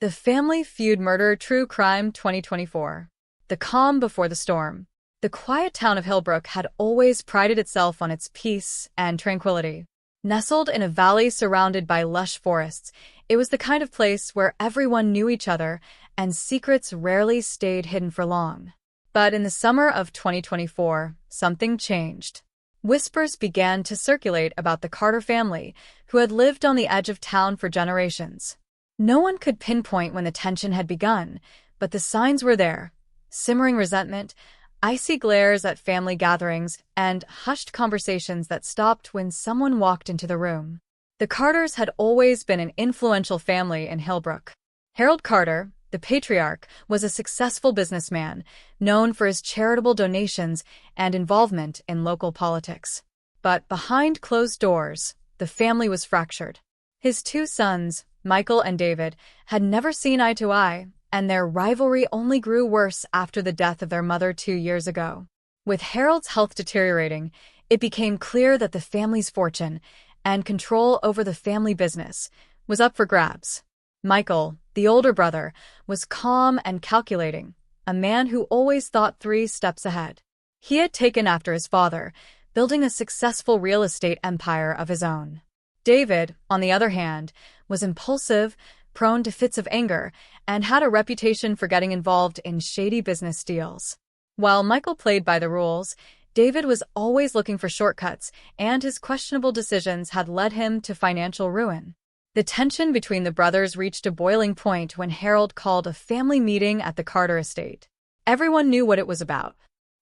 The Family Feud Murderer True Crime 2024. The calm before the storm. The quiet town of Hillbrook had always prided itself on its peace and tranquility. Nestled in a valley surrounded by lush forests, it was the kind of place where everyone knew each other and secrets rarely stayed hidden for long. But in the summer of 2024, something changed. Whispers began to circulate about the Carter family, who had lived on the edge of town for generations. No one could pinpoint when the tension had begun, but the signs were there: simmering resentment, icy glares at family gatherings, and hushed conversations that stopped when someone walked into the room. The Carters had always been an influential family in Hillbrook. Harold Carter, the patriarch, was a successful businessman, known for his charitable donations and involvement in local politics. But behind closed doors, the family was fractured. His two sons, Michael and David, had never seen eye to eye, and their rivalry only grew worse after the death of their mother 2 years ago. With Harold's health deteriorating, it became clear that the family's fortune and control over the family business was up for grabs. Michael, the older brother, was calm and calculating, a man who always thought 3 steps ahead. He had taken after his father, building a successful real estate empire of his own. David, on the other hand, was impulsive, prone to fits of anger, and had a reputation for getting involved in shady business deals. While Michael played by the rules, David was always looking for shortcuts, and his questionable decisions had led him to financial ruin. The tension between the brothers reached a boiling point when Harold called a family meeting at the Carter estate. Everyone knew what it was about.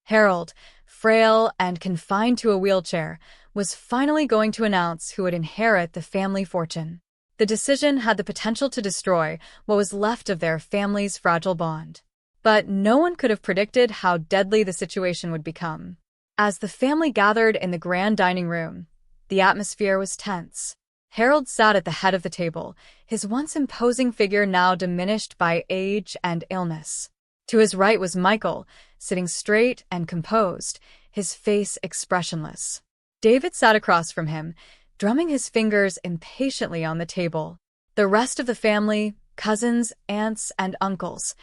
Harold, frail and confined to a wheelchair, was finally going to announce who would inherit the family fortune. The decision had the potential to destroy what was left of their family's fragile bond. But no one could have predicted how deadly the situation would become. As the family gathered in the grand dining room, the atmosphere was tense. Harold sat at the head of the table, his once imposing figure now diminished by age and illness. To his right was Michael, sitting straight and composed, his face expressionless. David sat across from him, drumming his fingers impatiently on the table. The rest of the family, cousins, aunts, and uncles,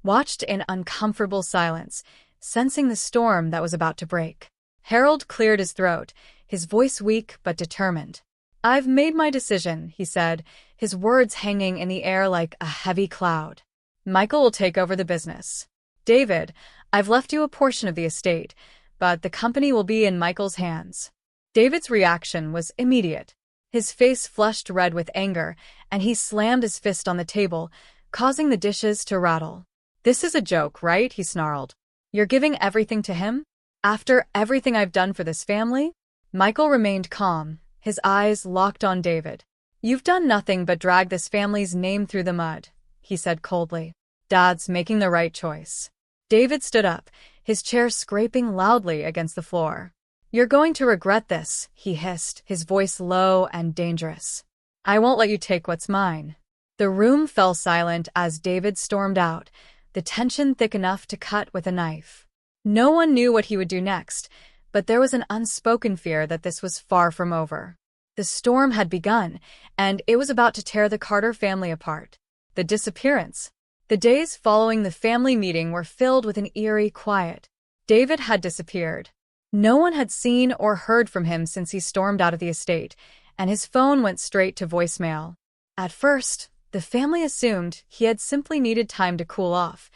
watched in uncomfortable silence, sensing the storm that was about to break. Harold cleared his throat, his voice weak but determined. "I've made my decision," he said, his words hanging in the air like a heavy cloud. "Michael will take over the business. David, I've left you a portion of the estate, but the company will be in Michael's hands." David's reaction was immediate. His face flushed red with anger, and he slammed his fist on the table, causing the dishes to rattle. "This is a joke, right?" he snarled. "You're giving everything to him? After everything I've done for this family?" Michael remained calm, his eyes locked on David. "You've done nothing but drag this family's name through the mud," he said coldly. "Dad's making the right choice." David stood up, his chair scraping loudly against the floor. "You're going to regret this," he hissed, his voice low and dangerous. "I won't let you take what's mine." The room fell silent as David stormed out, the tension thick enough to cut with a knife. No one knew what he would do next, but there was an unspoken fear that this was far from over. The storm had begun, and it was about to tear the Carter family apart. The disappearance. The days following the family meeting were filled with an eerie quiet. David had disappeared. No one had seen or heard from him since he stormed out of the estate, and his phone went straight to voicemail. At first, the family assumed he had simply needed time to cool off.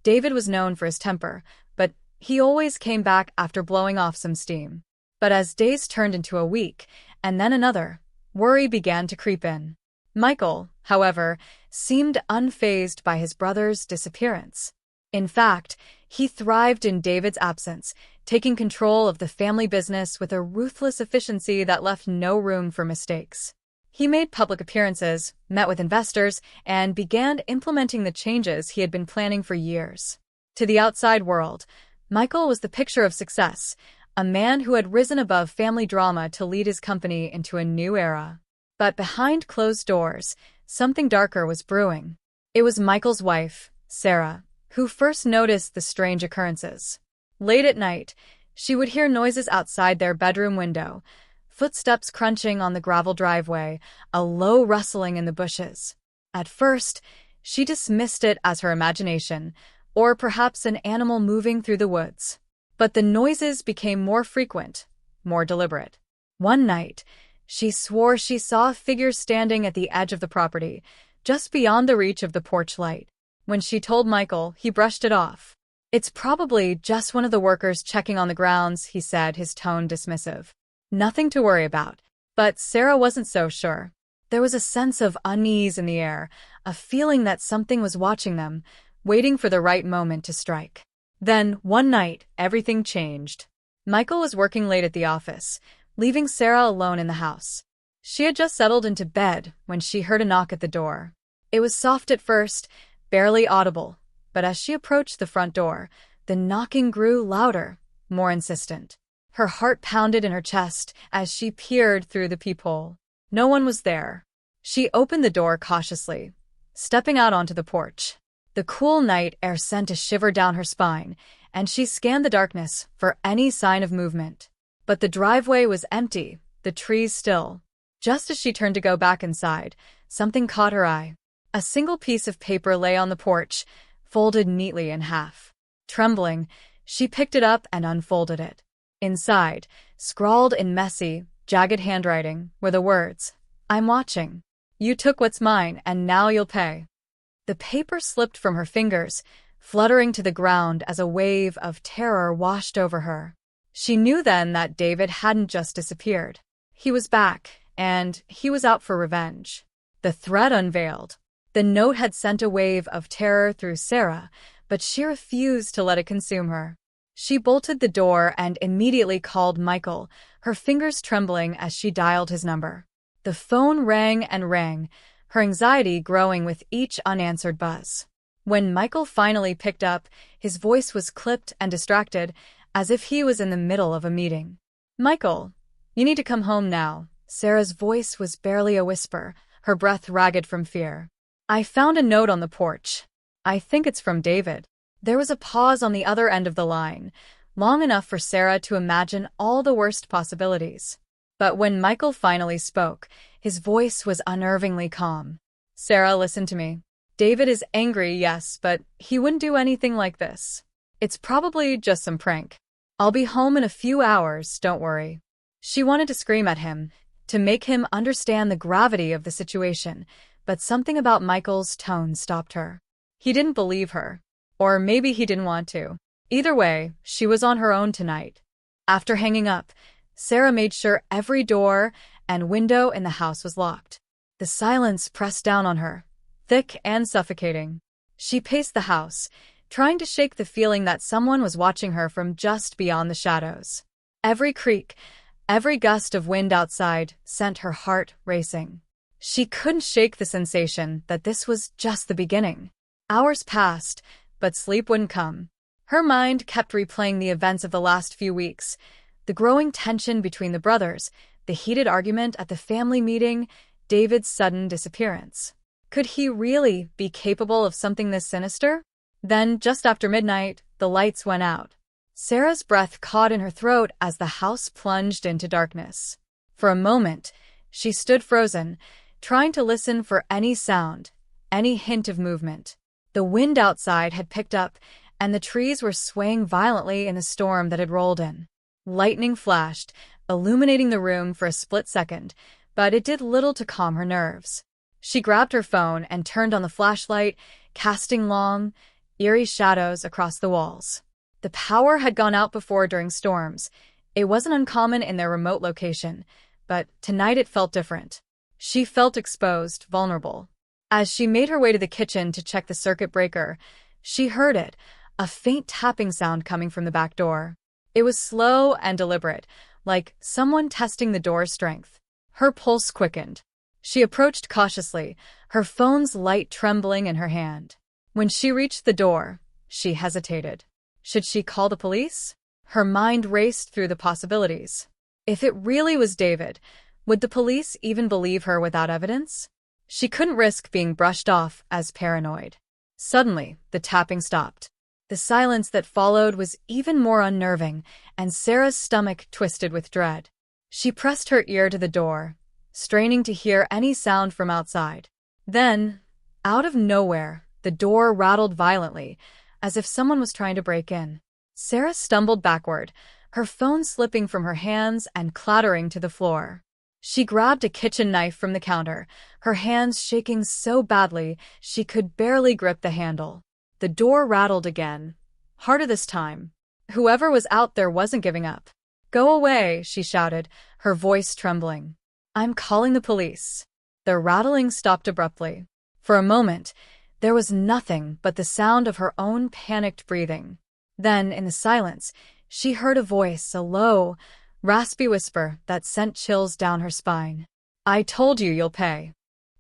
David was known for his temper, but he always came back after blowing off some steam. But as days turned into a week, and then another, worry began to creep in. Michael, however, seemed unfazed by his brother's disappearance. In fact, he thrived in David's absence, taking control of the family business with a ruthless efficiency that left no room for mistakes. He made public appearances, met with investors, and began implementing the changes he had been planning for years. To the outside world, Michael was the picture of success, a man who had risen above family drama to lead his company into a new era. But behind closed doors, something darker was brewing. It was Michael's wife, Sarah, who first noticed the strange occurrences. Late at night, she would hear noises outside their bedroom window, footsteps crunching on the gravel driveway, a low rustling in the bushes. At first, She dismissed it as her imagination, or perhaps an animal moving through the woods. But the noises became more frequent, more deliberate. One night, she swore she saw a figure standing at the edge of the property, just beyond the reach of the porch light. When she told Michael, he brushed it off. "It's probably just one of the workers checking on the grounds," he said, his tone dismissive. Nothing to worry about. But Sarah wasn't so sure. There was a sense of unease in the air, a feeling that something was watching them, waiting for the right moment to strike. Then, one night, everything changed. Michael was working late at the office, leaving Sarah alone in the house. She had just settled into bed when she heard a knock at the door. It was soft at first, barely audible, but as she approached the front door, the knocking grew louder, more insistent. Her heart pounded in her chest as she peered through the peephole. No one was there. She opened the door cautiously, stepping out onto the porch. The cool night air sent a shiver down her spine, and she scanned the darkness for any sign of movement. But the driveway was empty, the trees still. Just as she turned to go back inside, something caught her eye. A single piece of paper lay on the porch, folded neatly in half. Trembling, she picked it up and unfolded it. Inside, scrawled in messy, jagged handwriting, were the words, "I'm watching. You took what's mine, and now you'll pay." The paper slipped from her fingers, fluttering to the ground as a wave of terror washed over her. She knew then that David hadn't just disappeared. He was back, and he was out for revenge. The threat unveiled. The note had sent a wave of terror through Sarah, but she refused to let it consume her. She bolted the door and immediately called Michael, her fingers trembling as she dialed his number. The phone rang and rang, her anxiety growing with each unanswered buzz. When Michael finally picked up, his voice was clipped and distracted, as if he was in the middle of a meeting. "Michael, you need to come home now." Sarah's voice was barely a whisper, her breath ragged from fear. "I found a note on the porch. I think it's from David." There was a pause on the other end of the line, long enough for Sarah to imagine all the worst possibilities. But when Michael finally spoke, his voice was unnervingly calm. "Sarah, listen to me. David is angry, yes, but he wouldn't do anything like this. It's probably just some prank. I'll be home in a few hours, don't worry." She wanted to scream at him, to make him understand the gravity of the situation, but something about Michael's tone stopped her. He didn't believe her. Or maybe he didn't want to. Either way, she was on her own tonight. After hanging up, Sarah made sure every door and window in the house was locked. The silence pressed down on her, thick and suffocating. She paced the house, trying to shake the feeling that someone was watching her from just beyond the shadows. Every creak, every gust of wind outside sent her heart racing. She couldn't shake the sensation that this was just the beginning. Hours passed, but sleep wouldn't come. Her mind kept replaying the events of the last few weeks, the growing tension between the brothers, the heated argument at the family meeting, David's sudden disappearance. Could he really be capable of something this sinister? Then, just after midnight, the lights went out. Sarah's breath caught in her throat as the house plunged into darkness. For a moment, she stood frozen, trying to listen for any sound, any hint of movement. The wind outside had picked up, and the trees were swaying violently in the storm that had rolled in. Lightning flashed, illuminating the room for a split second, but it did little to calm her nerves. She grabbed her phone and turned on the flashlight, casting long, eerie shadows across the walls. The power had gone out before during storms. It wasn't uncommon in their remote location, but tonight it felt different. She felt exposed, vulnerable. As she made her way to the kitchen to check the circuit breaker, she heard it, a faint tapping sound coming from the back door. It was slow and deliberate, like someone testing the door's strength. Her pulse quickened. She approached cautiously, her phone's light trembling in her hand. When she reached the door, she hesitated. Should she call the police? Her mind raced through the possibilities. If it really was David, would the police even believe her without evidence? She couldn't risk being brushed off as paranoid. Suddenly, the tapping stopped. The silence that followed was even more unnerving, and Sarah's stomach twisted with dread. She pressed her ear to the door, straining to hear any sound from outside. Then, Out of nowhere, the door rattled violently, as if someone was trying to break in. Sarah stumbled backward, her phone slipping from her hands and clattering to the floor. She grabbed a kitchen knife from the counter, her hands shaking so badly she could barely grip the handle. The door rattled again, harder this time. Whoever was out there wasn't giving up. "Go away," she shouted, her voice trembling. "I'm calling the police." The rattling stopped abruptly. For a moment, there was nothing but the sound of her own panicked breathing. Then, in the silence, she heard a voice, a low, raspy whisper that sent chills down her spine. "I told you you'll pay."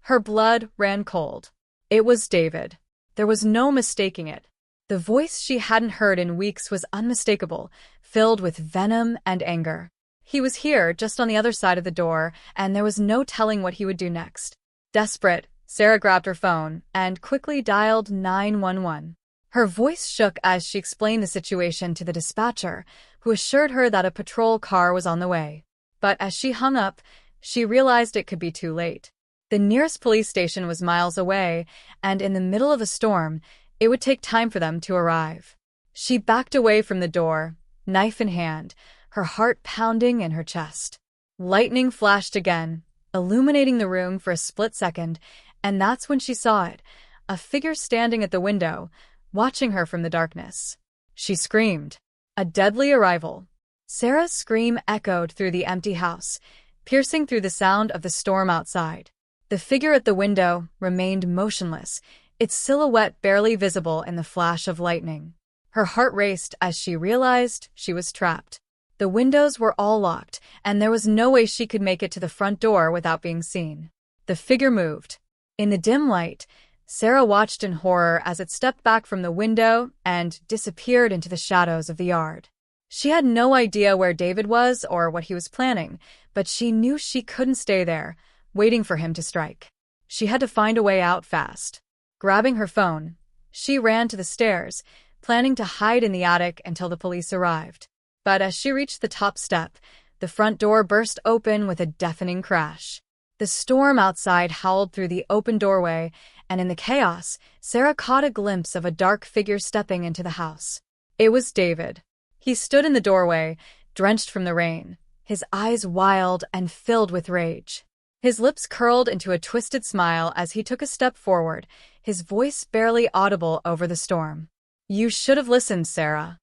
Her blood ran cold. It was David. There was no mistaking it. The voice she hadn't heard in weeks was unmistakable, filled with venom and anger. He was here, just on the other side of the door, and there was no telling what he would do next. Desperate, Sarah grabbed her phone and quickly dialed 911. Her voice shook as she explained the situation to the dispatcher, who assured her that a patrol car was on the way. But as she hung up, she realized it could be too late. The nearest police station was miles away, and in the middle of a storm, it would take time for them to arrive. She backed away from the door, knife in hand, her heart pounding in her chest. Lightning flashed again, illuminating the room for a split second, and that's when she saw it, a figure standing at the window, watching her from the darkness. She screamed. A deadly arrival. Sarah's scream echoed through the empty house, piercing through the sound of the storm outside. The figure at the window remained motionless, its silhouette barely visible in the flash of lightning. Her heart raced as she realized she was trapped. The windows were all locked, and there was no way she could make it to the front door without being seen. The figure moved. In the dim light, Sarah watched in horror as it stepped back from the window and disappeared into the shadows of the yard. She had no idea where David was or what he was planning, but she knew she couldn't stay there, waiting for him to strike. She had to find a way out fast. Grabbing her phone, she ran to the stairs, planning to hide in the attic until the police arrived. But as she reached the top step, the front door burst open with a deafening crash. The storm outside howled through the open doorway, and in the chaos, Sarah caught a glimpse of a dark figure stepping into the house. It was David. He stood in the doorway, drenched from the rain, his eyes wild and filled with rage. His lips curled into a twisted smile as he took a step forward, his voice barely audible over the storm. "You should have listened, Sarah."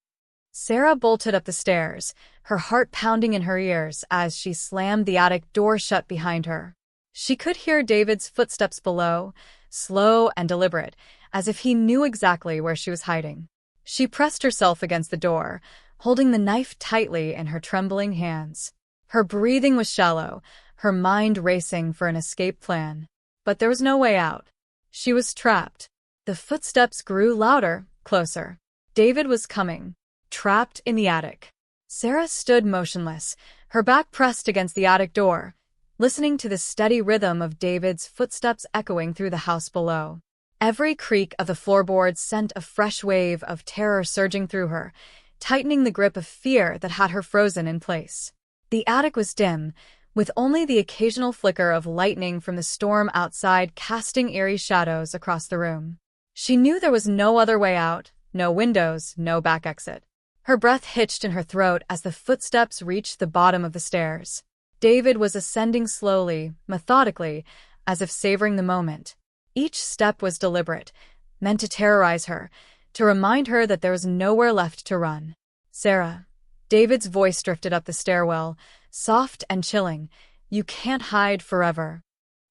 Sarah bolted up the stairs, her heart pounding in her ears as she slammed the attic door shut behind her. She could hear David's footsteps below, slow and deliberate, as if he knew exactly where she was hiding. She pressed herself against the door, holding the knife tightly in her trembling hands. Her breathing was shallow, her mind racing for an escape plan. But there was no way out. She was trapped. The footsteps grew louder, closer. David was coming, trapped in the attic. Sarah stood motionless, her back pressed against the attic door, listening to the steady rhythm of David's footsteps echoing through the house below. Every creak of the floorboards sent a fresh wave of terror surging through her, tightening the grip of fear that had her frozen in place. The attic was dim, with only the occasional flicker of lightning from the storm outside casting eerie shadows across the room. She knew there was no other way out, no windows, no back exit. Her breath hitched in her throat as the footsteps reached the bottom of the stairs. David was ascending slowly, methodically, as if savoring the moment. Each step was deliberate, meant to terrorize her, to remind her that there was nowhere left to run. "Sarah." David's voice drifted up the stairwell, soft and chilling. "You can't hide forever."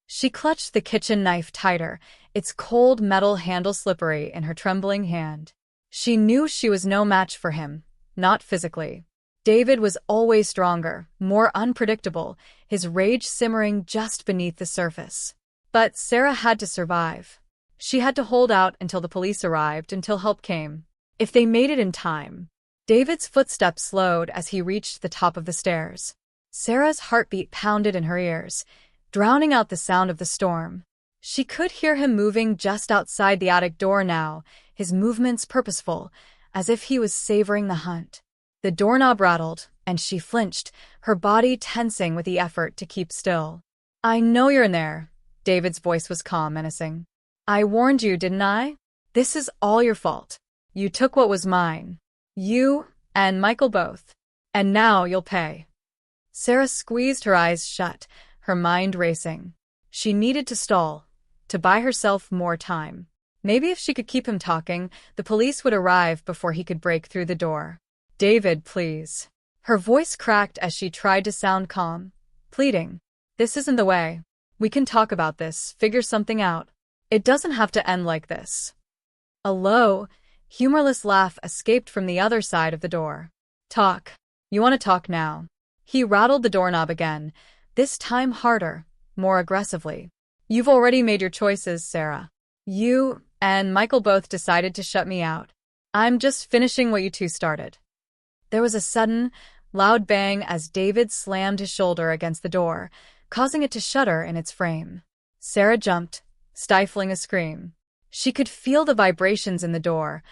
She clutched the kitchen knife tighter, its cold metal handle slippery in her trembling hand. She knew she was no match for him, not physically. David was always stronger, more unpredictable, his rage simmering just beneath the surface. But Sarah had to survive. She had to hold out until the police arrived, until help came. If they made it in time. David's footsteps slowed as he reached the top of the stairs. Sarah's heartbeat pounded in her ears, drowning out the sound of the storm. She could hear him moving just outside the attic door now, his movements purposeful, as if he was savoring the hunt. The doorknob rattled, and she flinched, her body tensing with the effort to keep still. "I know you're in there." David's voice was calm, menacing. I warned you, didn't I? This is all your fault. You took what was mine. You and Michael both. And now you'll pay. Sarah squeezed her eyes shut, her mind racing. She needed to stall, to buy herself more time. Maybe if she could keep him talking, the police would arrive before he could break through the door. David, please. Her voice cracked as she tried to sound calm, pleading. This isn't the way. We can talk about this, figure something out. It doesn't have to end like this. A low, humorless laugh escaped from the other side of the door. Talk. You want to talk now? He rattled the doorknob again, this time harder, more aggressively. You've already made your choices, Sarah. You and Michael both decided to shut me out. I'm just finishing what you two started. There was a sudden, loud bang as David slammed his shoulder against the door, causing it to shudder in its frame. Sarah jumped, stifling a scream. She could feel the vibrations in the door,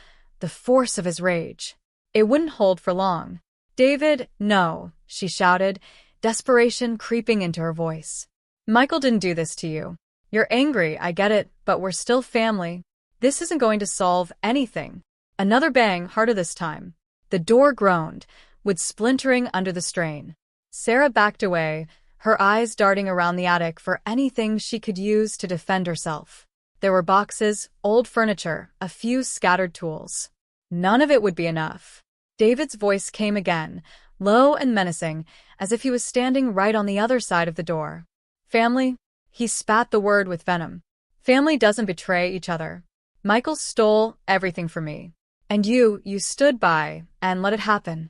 the force of his rage. It wouldn't hold for long. David, no, she shouted, desperation creeping into her voice. Michael didn't do this to you. You're angry, I get it, but we're still family. This isn't going to solve anything. Another bang, harder this time. The door groaned, wood splintering under the strain. Sarah backed away, her eyes darting around the attic for anything she could use to defend herself. There were boxes, old furniture, a few scattered tools. None of it would be enough. David's voice came again, low and menacing, as if he was standing right on the other side of the door. Family? He spat the word with venom. Family doesn't betray each other. Michael stole everything from me. And you stood by and let it happen.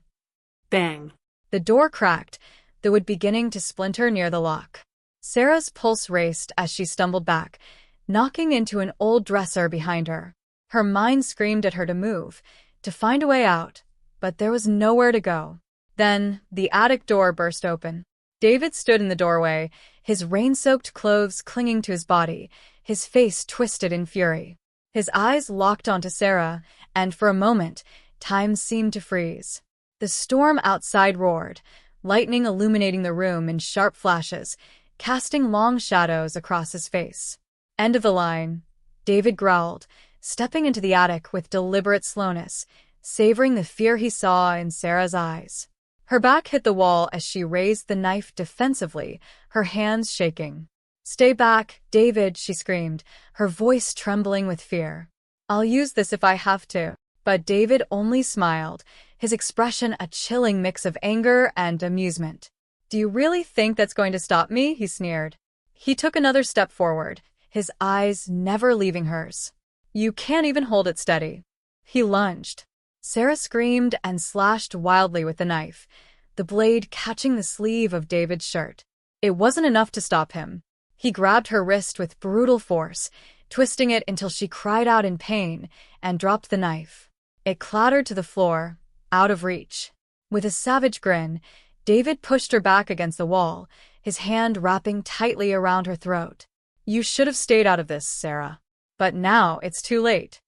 Bang. The door cracked, the wood beginning to splinter near the lock. Sarah's pulse raced as she stumbled back, knocking into an old dresser behind her. Her mind screamed at her to move, to find a way out, but there was nowhere to go. Then, the attic door burst open. David stood in the doorway, his rain-soaked clothes clinging to his body, his face twisted in fury. His eyes locked onto Sarah, and for a moment, time seemed to freeze. The storm outside roared, lightning illuminating the room in sharp flashes, casting long shadows across his face. End of the line, David growled, stepping into the attic with deliberate slowness, savoring the fear he saw in Sarah's eyes. Her back hit the wall as she raised the knife defensively, her hands shaking. Stay back, David, she screamed, her voice trembling with fear. I'll use this if I have to. But David only smiled, his expression a chilling mix of anger and amusement. Do you really think that's going to stop me? He sneered. He took another step forward, his eyes never leaving hers. You can't even hold it steady. He lunged. Sarah screamed and slashed wildly with the knife, the blade catching the sleeve of David's shirt. It wasn't enough to stop him. He grabbed her wrist with brutal force, twisting it until she cried out in pain and dropped the knife. It clattered to the floor, out of reach. With a savage grin, David pushed her back against the wall, his hand wrapping tightly around her throat. You should have stayed out of this, Sarah. But now it's too late.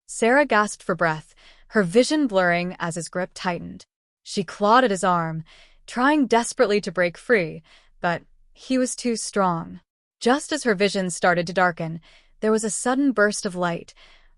Sarah gasped for breath, her vision blurring as his grip tightened. She clawed at his arm, trying desperately to break free, but he was too strong. Just as her vision started to darken, there was a sudden burst of light,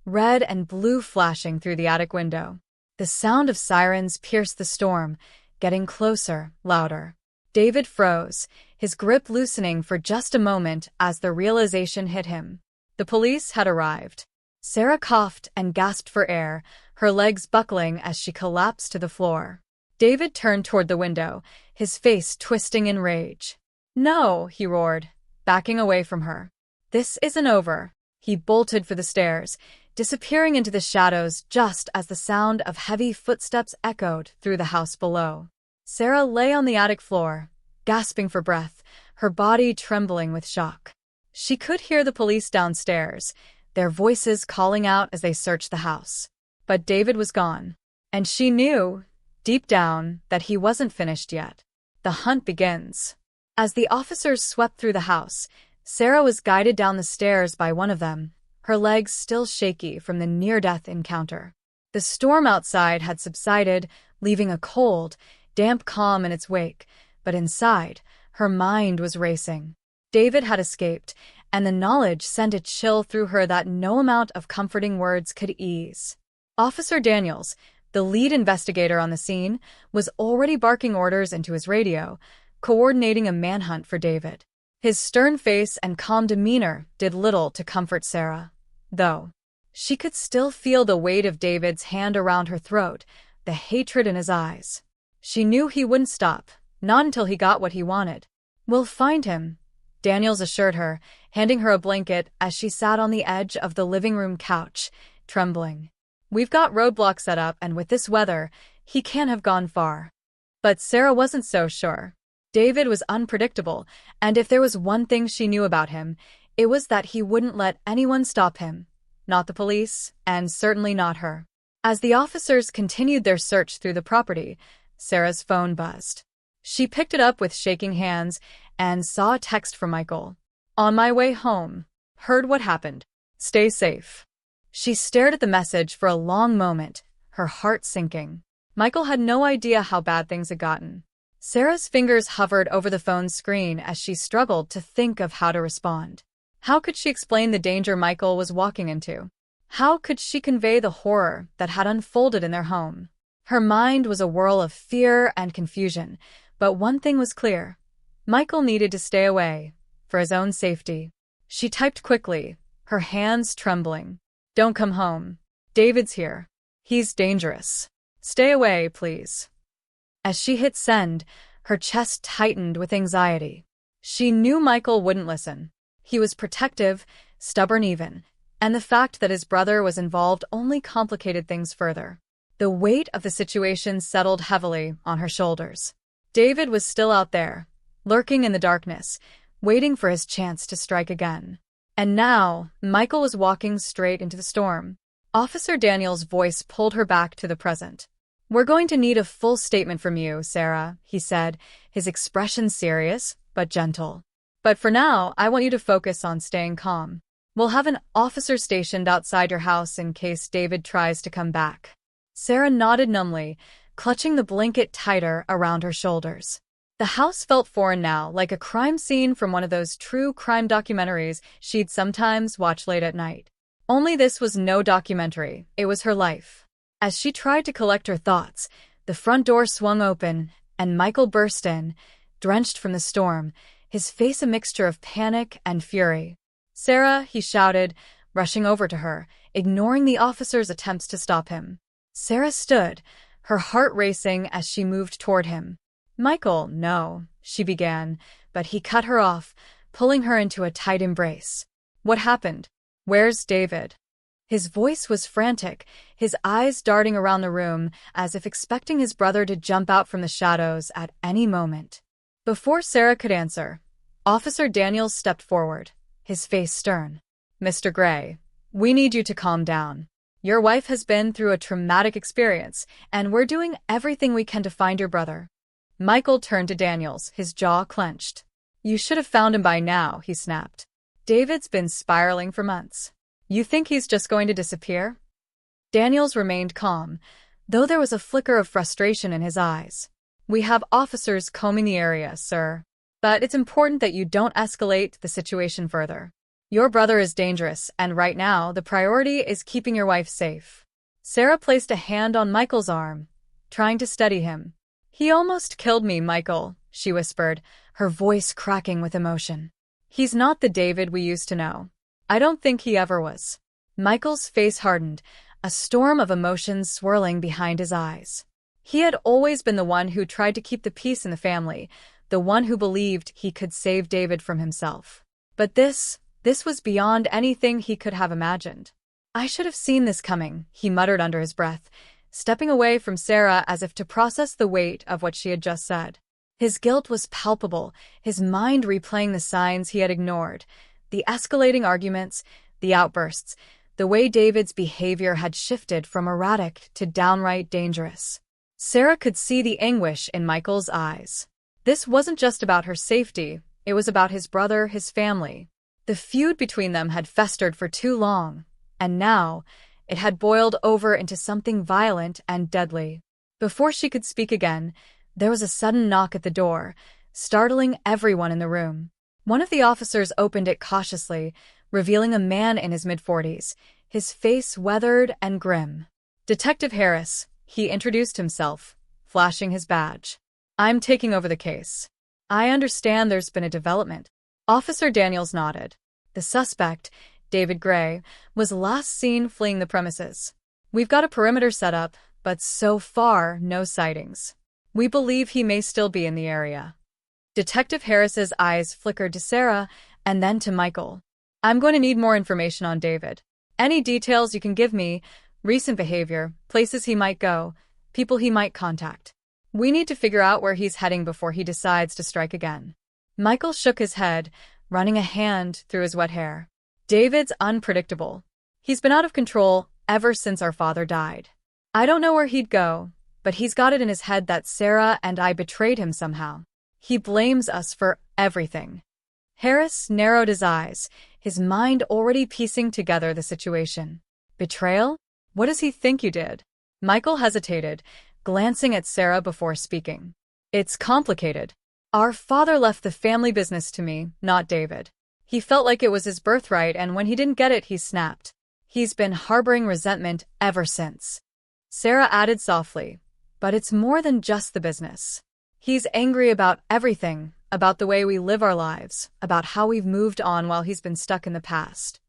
red and blue flashing through the attic window. The sound of sirens pierced the storm, getting closer, louder. David froze, his grip loosening for just a moment as the realization hit him. The police had arrived. Sarah coughed and gasped for air, her legs buckling as she collapsed to the floor. David turned toward the window, his face twisting in rage. No, he roared, backing away from her. This isn't over. He bolted for the stairs, disappearing into the shadows just as the sound of heavy footsteps echoed through the house below. Sarah lay on the attic floor, gasping for breath, her body trembling with shock. She could hear the police downstairs, their voices calling out as they searched the house. But David was gone, and she knew, deep down, that he wasn't finished yet. The hunt begins. As the officers swept through the house, Sarah was guided down the stairs by one of them, her legs still shaky from the near-death encounter. The storm outside had subsided, leaving a cold, damp calm in its wake, but inside, her mind was racing. David had escaped, and the knowledge sent a chill through her that no amount of comforting words could ease. Officer Daniels, the lead investigator on the scene, was already barking orders into his radio, coordinating a manhunt for David. His stern face and calm demeanor did little to comfort Sarah, though. She could still feel the weight of David's hand around her throat, the hatred in his eyes. She knew he wouldn't stop, not until he got what he wanted. "We'll find him," Daniels assured her, handing her a blanket as she sat on the edge of the living room couch, trembling. "We've got roadblocks set up, and with this weather, he can't have gone far." But Sarah wasn't so sure. David was unpredictable, and if there was one thing she knew about him, it was that he wouldn't let anyone stop him. Not the police, and certainly not her. As the officers continued their search through the property, Sarah's phone buzzed. She picked it up with shaking hands and saw a text from Michael. "On my way home. Heard what happened. Stay safe." She stared at the message for a long moment, her heart sinking. Michael had no idea how bad things had gotten. Sarah's fingers hovered over the phone's screen as she struggled to think of how to respond. How could she explain the danger Michael was walking into? How could she convey the horror that had unfolded in their home? Her mind was a whirl of fear and confusion, but one thing was clear. Michael needed to stay away, for his own safety. She typed quickly, her hands trembling. "Don't come home. David's here. He's dangerous. Stay away, please." As she hit send, her chest tightened with anxiety. She knew Michael wouldn't listen. He was protective, stubborn even, and the fact that his brother was involved only complicated things further. The weight of the situation settled heavily on her shoulders. David was still out there, lurking in the darkness, waiting for his chance to strike again. And now, Michael was walking straight into the storm. Officer Daniels' voice pulled her back to the present. "We're going to need a full statement from you, Sarah," he said, his expression serious but gentle. "But for now, I want you to focus on staying calm. We'll have an officer stationed outside your house in case David tries to come back." Sarah nodded numbly, clutching the blanket tighter around her shoulders. The house felt foreign now, like a crime scene from one of those true crime documentaries she'd sometimes watch late at night. Only this was no documentary, it was her life. As she tried to collect her thoughts, the front door swung open, and Michael burst in, drenched from the storm, his face a mixture of panic and fury. "Sarah," he shouted, rushing over to her, ignoring the officer's attempts to stop him. Sarah stood, her heart racing as she moved toward him. "Michael, no," she began, but he cut her off, pulling her into a tight embrace. "What happened? Where's David?" His voice was frantic, his eyes darting around the room as if expecting his brother to jump out from the shadows at any moment. Before Sarah could answer, Officer Daniels stepped forward, his face stern. "Mr. Gray, we need you to calm down. Your wife has been through a traumatic experience, and we're doing everything we can to find your brother." Michael turned to Daniels, his jaw clenched. "You should have found him by now," he snapped. "David's been spiraling for months. You think he's just going to disappear?" Daniels remained calm, though there was a flicker of frustration in his eyes. "We have officers combing the area, sir. But it's important that you don't escalate the situation further. Your brother is dangerous, and right now, the priority is keeping your wife safe." Sarah placed a hand on Michael's arm, trying to steady him. "He almost killed me, Michael," she whispered, her voice cracking with emotion. "He's not the David we used to know. I don't think he ever was." Michael's face hardened, a storm of emotions swirling behind his eyes. He had always been the one who tried to keep the peace in the family, the one who believed he could save David from himself. But this was beyond anything he could have imagined. "I should have seen this coming," he muttered under his breath, stepping away from Sarah as if to process the weight of what she had just said. His guilt was palpable, his mind replaying the signs he had ignored, the escalating arguments, the outbursts, the way David's behavior had shifted from erratic to downright dangerous. Sarah could see the anguish in Michael's eyes. This wasn't just about her safety, it was about his brother, his family. The feud between them had festered for too long, and now it had boiled over into something violent and deadly. Before she could speak again, there was a sudden knock at the door, startling everyone in the room. One of the officers opened it cautiously, revealing a man in his mid-40s, his face weathered and grim. Detective Harris, he introduced himself, flashing his badge. I'm taking over the case. I understand there's been a development. Officer Daniels nodded. The suspect, David Gray, was last seen fleeing the premises. We've got a perimeter set up, but so far, no sightings. We believe he may still be in the area. Detective Harris's eyes flickered to Sarah and then to Michael. I'm going to need more information on David. Any details you can give me, recent behavior, places he might go, people he might contact. We need to figure out where he's heading before he decides to strike again. Michael shook his head, running a hand through his wet hair. David's unpredictable. He's been out of control ever since our father died. I don't know where he'd go, but he's got it in his head that Sarah and I betrayed him somehow. He blames us for everything. Harris narrowed his eyes, his mind already piecing together the situation. Betrayal? What does he think you did? Michael hesitated, glancing at Sarah before speaking. It's complicated. Our father left the family business to me, not David. He felt like it was his birthright, and when he didn't get it, he snapped. He's been harboring resentment ever since. Sarah added softly, but it's more than just the business. He's angry about everything, about the way we live our lives, about how we've moved on while he's been stuck in the past.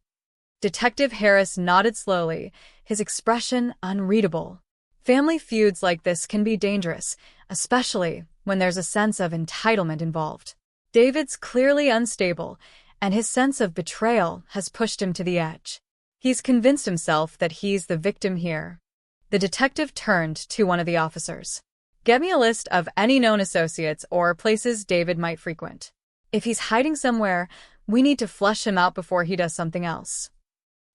Detective Harris nodded slowly, his expression unreadable. Family feuds like this can be dangerous, especially when there's a sense of entitlement involved. David's clearly unstable, and his sense of betrayal has pushed him to the edge. He's convinced himself that he's the victim here. The detective turned to one of the officers. Get me a list of any known associates or places David might frequent. If he's hiding somewhere, we need to flush him out before he does something else.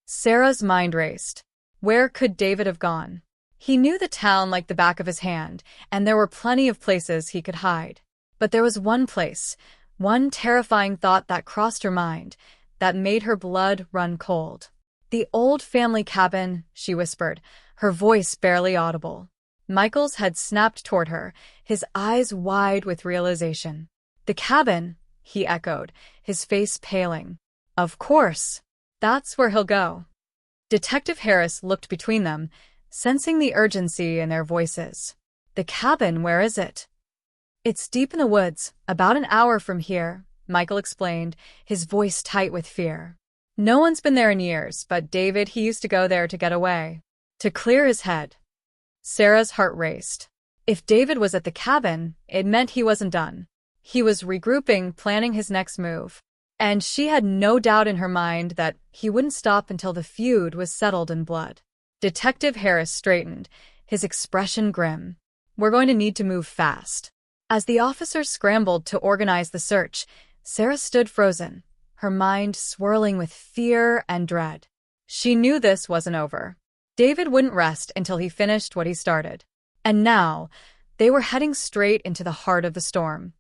Sarah's mind raced. Where could David have gone? He knew the town like the back of his hand, and there were plenty of places he could hide. But there was one place, one terrifying thought that crossed her mind, that made her blood run cold. The old family cabin, she whispered, her voice barely audible. Michael's head snapped toward her, his eyes wide with realization. The cabin, he echoed, his face paling. Of course. That's where he'll go. Detective Harris looked between them, sensing the urgency in their voices. The cabin, where is it? It's deep in the woods, about an hour from here, Michael explained, his voice tight with fear. No one's been there in years, but David, he used to go there to get away. To clear his head. Sarah's heart raced. If David was at the cabin, it meant he wasn't done. He was regrouping, planning his next move. And she had no doubt in her mind that he wouldn't stop until the feud was settled in blood. Detective Harris straightened, his expression grim. We're going to need to move fast. As the officers scrambled to organize the search, Sarah stood frozen, her mind swirling with fear and dread. She knew this wasn't over. David wouldn't rest until he finished what he started. And now, they were heading straight into the heart of the storm.